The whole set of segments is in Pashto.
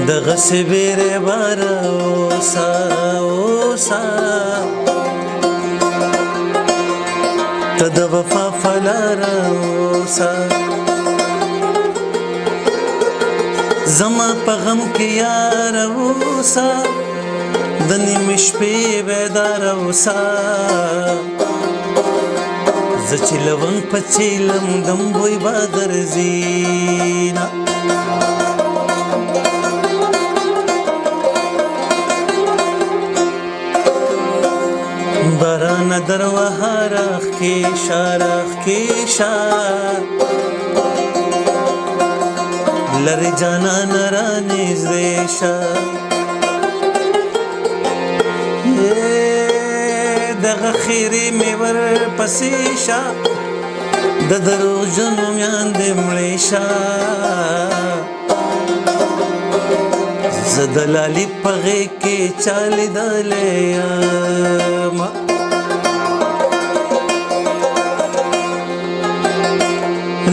دغسې بیرې باره اوسه اوسه ته د وفا فلاره اوسه زما په غم کې یاره اوسه د نیمې شپې بیداره اوسه زه چې لونګ په چیلم دم بوی به درځي نه بارانه در وهه راښکېشه راښکېشه لرې جانانه رانږدې شه دغه خیرې مې ورپسې شه د دروغجنو میندې مړې شه زه د لالي په غېږ کې چا لیدلی یمه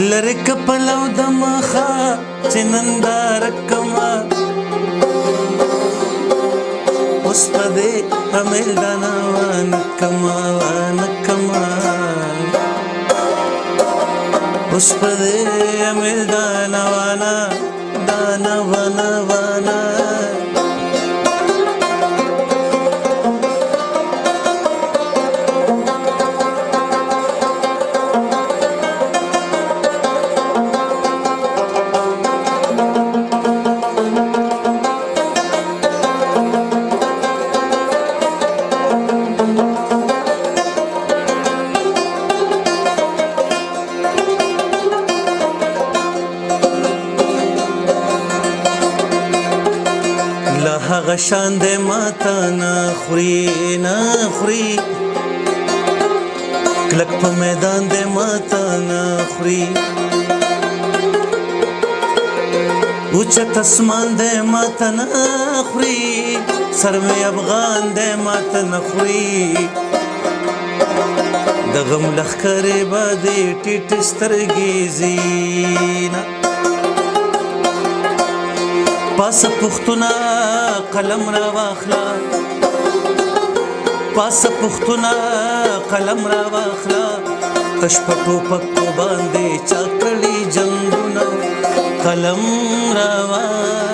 لرې که پلو د مخه چې ننداره کمه اوس په دې امیلدانه وانه کمه وانه کمه اوس په دې امیلدانه وانه دانه وانه وانه هغه شان دی ماته نه خوري نه خوري کلک په میدان دی ماته نه خوري اوچت اسمان دی ماته نه خوري سر مې افغان دی ماته نه خوري د غم لښکرې به دې ټیټ سترګې زینه پاسه پښتونه قلم را واخله پاسه پښتونه قلم را واخله تش په ټوپکو باندې چا کړي جنګونه قلم را واخله